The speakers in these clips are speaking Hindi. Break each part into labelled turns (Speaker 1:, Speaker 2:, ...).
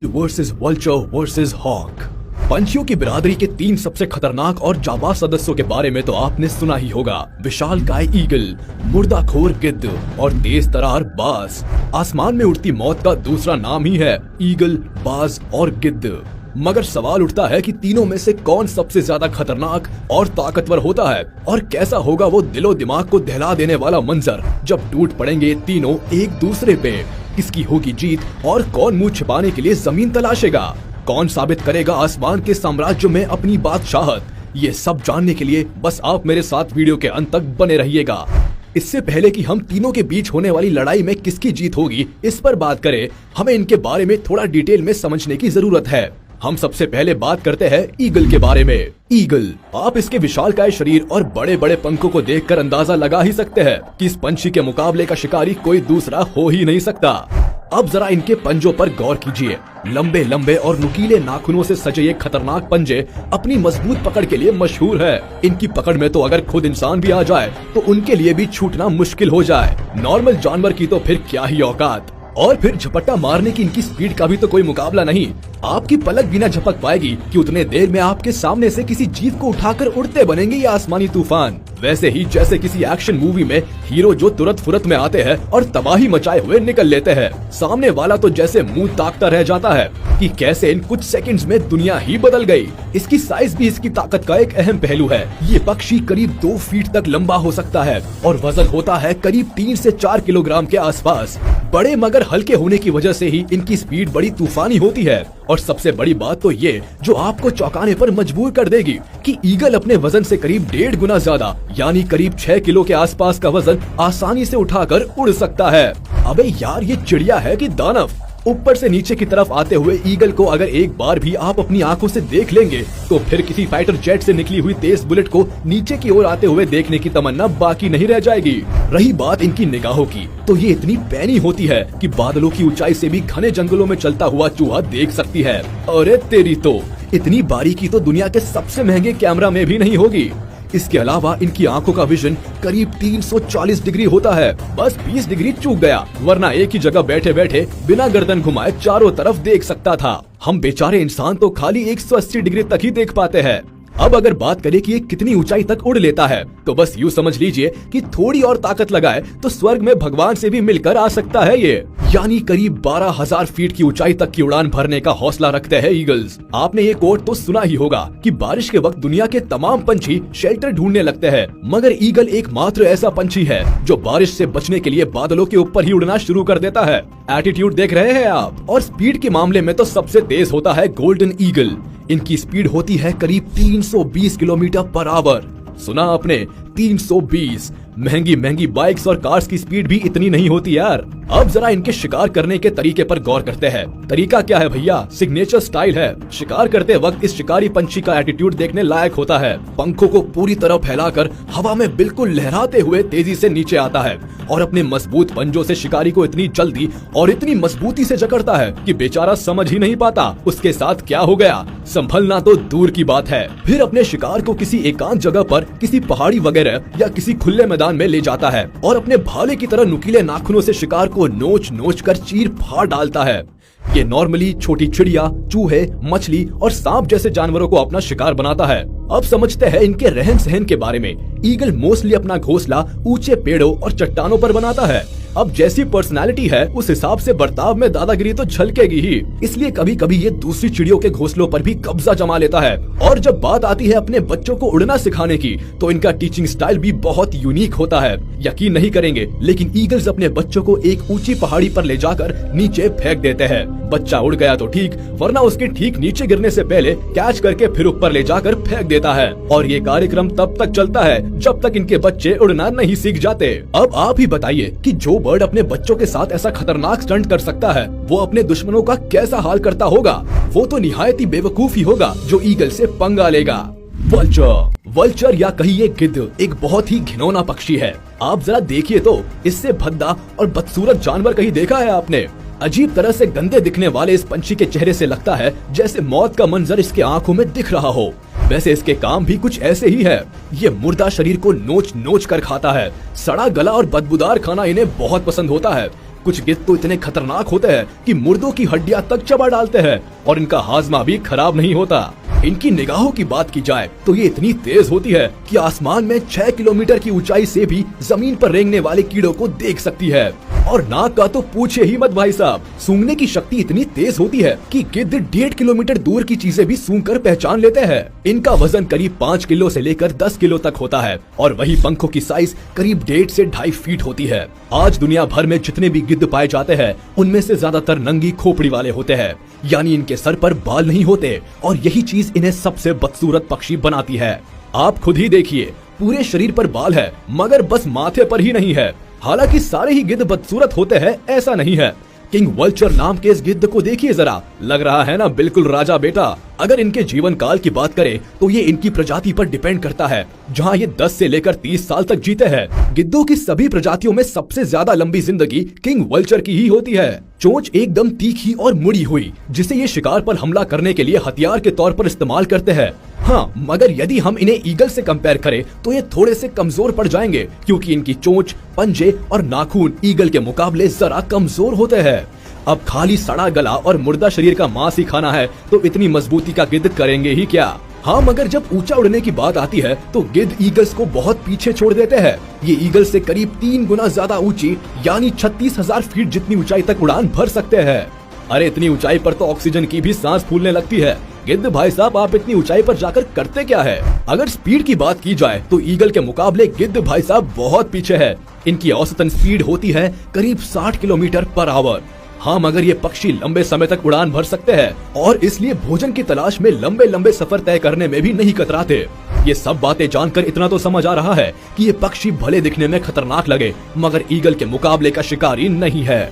Speaker 1: Versus vulture versus hoc. पंछियों की बिरादरी के 3 सबसे खतरनाक और जाबाज सदस्यों के बारे में तो आपने सुना ही होगा। विशालकाय ईगल, मुर्दाखोर गिद्ध और तेज तरार बाज। आसमान में उड़ती मौत का दूसरा नाम ही है ईगल, बाज और गिद्ध। मगर सवाल उठता है कि तीनों में से कौन सबसे ज्यादा खतरनाक और ताकतवर होता है, और कैसा होगा वो दिलो दिमाग को दहला देने वाला मंजर जब टूट पड़ेंगे तीनों एक दूसरे पे। किसकी होगी जीत और कौन मुंह छिपाने के लिए जमीन तलाशेगा? कौन साबित करेगा आसमान के साम्राज्य में अपनी बादशाहत? ये सब जानने के लिए बस आप मेरे साथ वीडियो के अंत तक बने रहिएगा। इससे पहले कि हम तीनों के बीच होने वाली लड़ाई में किसकी जीत होगी इस पर बात करें, हमें इनके बारे में थोड़ा डिटेल में समझने की जरूरत है। हम सबसे पहले बात करते हैं ईगल के बारे में। ईगल, आप इसके विशालकाय शरीर और बड़े बड़े पंखों को देखकर अंदाजा लगा ही सकते हैं कि इस पंछी के मुकाबले का शिकारी कोई दूसरा हो ही नहीं सकता। अब जरा इनके पंजों पर गौर कीजिए। लंबे लंबे और नुकीले नाखूनों से सजे ये खतरनाक पंजे अपनी मजबूत पकड़ के लिए मशहूर है। इनकी पकड़ में तो अगर खुद इंसान भी आ जाए तो उनके लिए भी छूटना मुश्किल हो जाए। नॉर्मल जानवर की तो फिर क्या ही औकात। और फिर झपट्टा मारने की इनकी स्पीड का भी तो कोई मुकाबला नहीं। आपकी पलक भी न झपक पाएगी कि उतने देर में आपके सामने से किसी जीव को उठाकर उड़ते बनेंगे ये आसमानी तूफान। वैसे ही जैसे किसी एक्शन मूवी में हीरो जो तुरंत फुरत में आते हैं और तबाही मचाए हुए निकल लेते हैं, सामने वाला तो जैसे मुंह ताकता रह जाता है कि कैसे इन कुछ सेकंड्स में दुनिया ही बदल गई। इसकी साइज भी इसकी ताकत का एक अहम पहलू है। ये पक्षी करीब 2 फीट तक लंबा हो सकता है और वजन होता है करीब 3 से 4 किलोग्राम के आसपास। बड़े मगर हल्के होने की वजह से ही इनकी स्पीड बड़ी तूफानी होती है। और सबसे बड़ी बात तो ये जो आपको चौंकाने पर मजबूर कर देगी कि ईगल अपने वजन से करीब 1.5 गुना ज्यादा यानी करीब 6 किलो के आसपास का वजन आसानी से उठाकर उड़ सकता है। अबे यार, ये चिड़िया है कि दानव? ऊपर से नीचे की तरफ आते हुए ईगल को अगर एक बार भी आप अपनी आंखों से देख लेंगे तो फिर किसी फाइटर जेट से निकली हुई तेज बुलेट को नीचे की ओर आते हुए देखने की तमन्ना बाकी नहीं रह जाएगी। रही बात इनकी निगाहों की, तो ये इतनी पैनी होती है कि बादलों की ऊंचाई से भी घने जंगलों में चलता हुआ चूहा देख सकती है। अरे तेरी तो, इतनी बारीकी तो दुनिया के सबसे महंगे कैमरा में भी नहीं होगी। इसके अलावा इनकी आंखों का विजन करीब 340 डिग्री होता है। बस 20 डिग्री चूक गया, वरना एक ही जगह बैठे बैठे बिना गर्दन घुमाए चारों तरफ देख सकता था। हम बेचारे इंसान तो खाली 180 डिग्री तक ही देख पाते हैं। अब अगर बात करें कि ये कितनी ऊंचाई तक उड़ लेता है, तो बस यूँ समझ लीजिए कि थोड़ी और ताकत लगाए तो स्वर्ग में भगवान से भी मिलकर आ सकता है ये। यानी करीब 12,000 फीट की ऊंचाई तक की उड़ान भरने का हौसला रखते हैं ईगल्स। आपने ये कोट तो सुना ही होगा कि बारिश के वक्त दुनिया के तमाम पंछी शेल्टर ढूंढने लगते हैं, मगर ईगल एकमात्र ऐसा पंछी है जो बारिश से बचने के लिए बादलों के ऊपर ही उड़ना शुरू कर देता है। एटीट्यूड देख रहे हैं आप? और स्पीड के मामले में तो सबसे तेज होता है गोल्डन ईगल। इनकी स्पीड होती है करीब 320 किलोमीटर पर आवर। सुना आपने, 320। महंगी महंगी बाइक्स और कार्स की स्पीड भी इतनी नहीं होती यार। अब जरा इनके शिकार करने के तरीके पर गौर करते हैं। तरीका क्या है भैया? सिग्नेचर स्टाइल है। शिकार करते वक्त इस शिकारी पंछी का एटीट्यूड देखने लायक होता है। पंखों को पूरी तरह फैलाकर हवा में बिल्कुल लहराते हुए तेजी से नीचे आता है और अपने मजबूत पंजों से शिकारी को इतनी जल्दी और इतनी मजबूती से जकड़ता है कि बेचारा समझ ही नहीं पाता उसके साथ क्या हो गया। संभलना तो दूर की बात है। फिर अपने शिकार को किसी एकांत जगह पर, किसी पहाड़ी वगैरह या किसी खुले मैदान में ले जाता है और अपने भाले की तरह नुकीले नाखूनों से शिकार को नोच नोच कर चीर फाड़ डालता है। ये नॉर्मली छोटी चिड़िया, चूहे, मछली और सांप जैसे जानवरों को अपना शिकार बनाता है। अब समझते हैं इनके रहन सहन के बारे में। ईगल मोस्टली अपना घोंसला ऊंचे पेड़ों और चट्टानों पर बनाता है। अब जैसी पर्सनालिटी है उस हिसाब से बर्ताव में दादागिरी तो झलकेगी ही, इसलिए कभी कभी ये दूसरी चिड़ियों के घोंसलों पर भी कब्जा जमा लेता है। और जब बात आती है अपने बच्चों को उड़ना सिखाने की, तो इनका टीचिंग स्टाइल भी बहुत यूनिक होता है। यकीन नहीं करेंगे, लेकिन ईगल्स अपने बच्चों को एक ऊंची पहाड़ी पर ले जाकर नीचे फेंक देते हैं। बच्चा उड़ गया तो ठीक, वरना उसके ठीक नीचे गिरने से पहले कैच करके फिर ऊपर ले जाकर फेंक देता है। और ये कार्यक्रम तब तक चलता है जब तक इनके बच्चे उड़ना नहीं सीख जाते। अब आप ही बताइए कि जो बर्ड अपने बच्चों के साथ ऐसा खतरनाक स्टंट कर सकता है, वो अपने दुश्मनों का कैसा हाल करता होगा? वो तो निहायत ही बेवकूफ ही होगा जो ईगल से पंगा लेगा। वल्चर या कहिए गिद्ध एक बहुत ही घिनौना पक्षी है। आप जरा देखिए तो, इससे भद्दा और बदसूरत जानवर कहीं देखा है आपने? अजीब तरह से गंदे दिखने वाले इस पंछी के चेहरे से लगता है जैसे मौत का मंजर इसके आंखों में दिख रहा हो। वैसे इसके काम भी कुछ ऐसे ही है। ये मुर्दा शरीर को नोच नोच कर खाता है। सड़ा गला और बदबूदार खाना इन्हें बहुत पसंद होता है। कुछ गिद्ध तो इतने खतरनाक होते हैं कि मुर्दों की हड्डियां तक चबा डालते हैं और इनका हाजमा भी खराब नहीं होता। इनकी निगाहों की बात की जाए तो ये इतनी तेज होती है कि आसमान में 6 किलोमीटर की ऊंचाई से भी जमीन पर रेंगने वाले कीड़ों को देख सकती है। और नाक का तो पूछे ही मत भाई साहब, सूंघने की शक्ति इतनी तेज होती है कि गिद्ध 1.5 किलोमीटर दूर की चीजें भी सूंघ कर पहचान लेते हैं। इनका वजन करीब 5 किलो से लेकर 10 किलो तक होता है और वही पंखों की साइज करीब 1.5 से 2.5 फीट होती है। आज दुनिया भर में जितने भी गिद्ध पाए जाते हैं उनमें से ज्यादातर नंगी खोपड़ी वाले होते हैं, यानी इनके सर पर बाल नहीं होते और यही चीज इन्हें सबसे बदसूरत पक्षी बनाती है। आप खुद ही देखिए, पूरे शरीर पर बाल है मगर बस माथे पर ही नहीं है। हालांकि सारे ही गिद्ध बदसूरत होते हैं ऐसा नहीं है। किंग वल्चर नाम के इस गिद्ध को देखिए जरा, लग रहा है ना बिल्कुल राजा बेटा। अगर इनके जीवन काल की बात करें तो ये इनकी प्रजाति पर डिपेंड करता है, जहां ये 10 से लेकर 30 साल तक जीते हैं। गिद्धों की सभी प्रजातियों में सबसे ज्यादा लंबी जिंदगी किंग वल्चर की ही होती है। चोंच एकदम तीखी और मुड़ी हुई, जिसे ये शिकार पर हमला करने के लिए हथियार के तौर पर इस्तेमाल करते हैं। हाँ, मगर यदि हम इन्हें ईगल से कंपेयर करें तो ये थोड़े से कमजोर पड़ जाएंगे, क्योंकि इनकी चोंच, पंजे और नाखून ईगल के मुकाबले जरा कमजोर होते हैं। अब खाली सड़ा गला और मुर्दा शरीर का मांस ही खाना है तो इतनी मजबूती का गिद्ध करेंगे ही क्या। हाँ, मगर जब ऊंचा उड़ने की बात आती है तो गिद्ध ईगल्स को बहुत पीछे छोड़ देते हैं। ये ईगल से करीब 3 गुना ज्यादा ऊंची यानी 36,000 फीट जितनी ऊंचाई तक उड़ान भर सकते हैं। अरे इतनी ऊंचाई पर तो ऑक्सीजन की भी सांस फूलने लगती है। गिद्ध भाई साहब, आप इतनी ऊंचाई पर जाकर करते क्या है? अगर स्पीड की बात की जाए तो ईगल के मुकाबले गिद्ध भाई साहब बहुत पीछे है। इनकी औसतन स्पीड होती है करीब 60 किलोमीटर पर आवर। हाँ, मगर ये पक्षी लंबे समय तक उड़ान भर सकते हैं और इसलिए भोजन की तलाश में लंबे लंबे सफर तय करने में भी नहीं कतराते। ये सब बातें जानकर इतना तो समझ आ रहा है कि ये पक्षी भले दिखने में खतरनाक लगे मगर ईगल के मुकाबले का शिकारी नहीं है।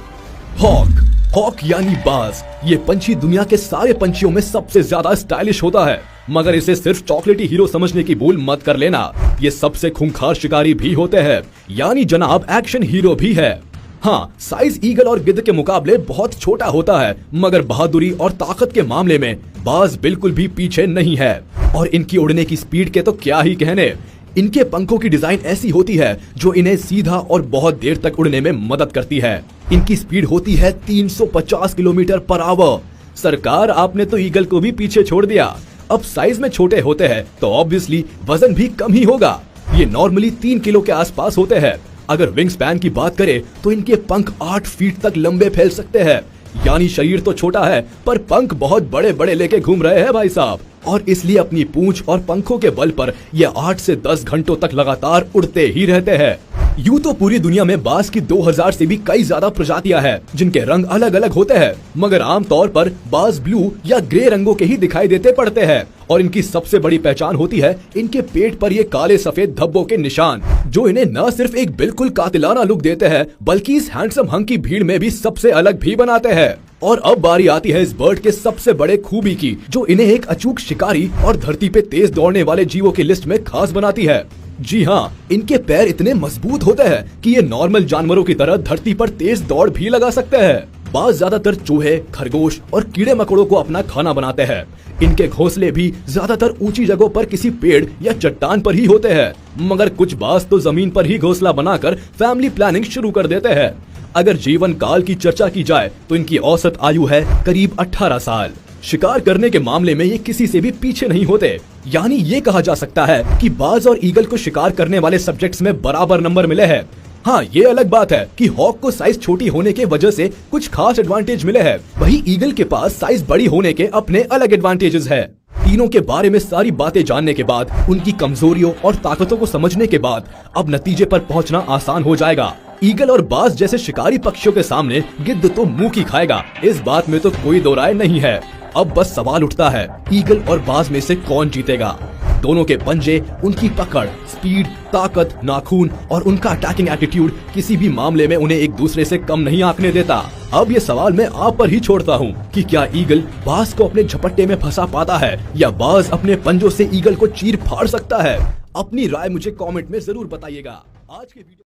Speaker 1: हॉक यानी बाज, ये पंछी दुनिया के सारे पंछियों में सबसे ज्यादा स्टाइलिश होता है, मगर इसे सिर्फ चॉकलेटी हीरो समझने की भूल मत कर लेना। ये सबसे खूंखार शिकारी भी होते हैं, यानी जनाब एक्शन हीरो भी है। हाँ, साइज ईगल और गिद्ध के मुकाबले बहुत छोटा होता है, मगर बहादुरी और ताकत के मामले में बाज बिल्कुल भी पीछे नहीं है। और इनकी उड़ने की स्पीड के तो क्या ही कहने। इनके पंखों की डिजाइन ऐसी होती है जो इन्हें सीधा और बहुत देर तक उड़ने में मदद करती है। इनकी स्पीड होती है 350 किलोमीटर पर आवर। सरकार, आपने तो ईगल को भी पीछे छोड़ दिया। अब साइज में छोटे होते हैं तो ऑब्वियसली वजन भी कम ही होगा। ये नॉर्मली 3 किलो के आसपास होते हैं। अगर विंग स्पैन की बात करें तो इनके पंख 8 फीट तक लंबे फैल सकते हैं, यानी शरीर तो छोटा है पर पंख बहुत बड़े बड़े लेके घूम रहे हैं भाई साहब। और इसलिए अपनी पूंछ और पंखों के बल पर ये 8 से 10 घंटों तक लगातार उड़ते ही रहते हैं। यूं तो पूरी दुनिया में बाज की 2000 से भी कई ज्यादा प्रजातियां हैं जिनके रंग अलग अलग होते हैं, मगर आमतौर पर बाज ब्लू या ग्रे रंगों के ही दिखाई देते पड़ते हैं। और इनकी सबसे बड़ी पहचान होती है इनके पेट पर ये काले सफेद धब्बों के निशान, जो इन्हें न सिर्फ एक बिल्कुल कातिलाना लुक देते हैं बल्कि इस हैंडसम हंक की भीड़ में भी सबसे अलग भी बनाते हैं। और अब बारी आती है इस बर्ड के सबसे बड़े खूबी की, जो इन्हें एक अचूक शिकारी और धरती पे तेज दौड़ने वाले जीवों की लिस्ट में खास बनाती है। जी हाँ, इनके पैर इतने मजबूत होते हैं कि ये नॉर्मल जानवरों की तरह धरती पर तेज दौड़ भी लगा सकते हैं। बाज ज्यादातर चूहे, खरगोश और कीड़े मकोड़ों को अपना खाना बनाते हैं। इनके घोंसले भी ज्यादातर ऊंची जगहों पर किसी पेड़ या चट्टान पर ही होते हैं, मगर कुछ बाज तो जमीन पर ही घोंसला बनाकर फैमिली प्लानिंग शुरू कर देते हैं। अगर जीवन काल की चर्चा की जाए तो इनकी औसत आयु है करीब 18 साल। शिकार करने के मामले में ये किसी से भी पीछे नहीं होते, यानी ये कहा जा सकता है कि बाज और ईगल को शिकार करने वाले सब्जेक्ट्स में बराबर नंबर मिले हैं। हाँ, ये अलग बात है कि हॉक को साइज छोटी होने के वजह से कुछ खास एडवांटेज मिले हैं, वही ईगल के पास साइज बड़ी होने के अपने अलग एडवांटेजेस है। तीनों के बारे में सारी बातें जानने के बाद, उनकी कमजोरियों और ताकतों को समझने के बाद अब नतीजे पर पहुंचना आसान हो जाएगा। ईगल और बाज जैसे शिकारी पक्षियों के सामने गिद्ध तो मुंह की खाएगा, इस बात में तो कोई दो राय नहीं है। अब बस सवाल उठता है, ईगल और बाज में से कौन जीतेगा? दोनों के पंजे, उनकी पकड़, स्पीड, ताकत, नाखून और उनका अटैकिंग एटीट्यूड किसी भी मामले में उन्हें एक दूसरे से कम नहीं आंकने देता। अब ये सवाल मैं आप पर ही छोड़ता हूँ कि क्या ईगल बाज को अपने झपट्टे में फंसा पाता है या बाज अपने पंजों से ईगल को चीर फाड़ सकता है? अपनी राय मुझे कमेंट में जरूर बताइएगा। आज के वीडियो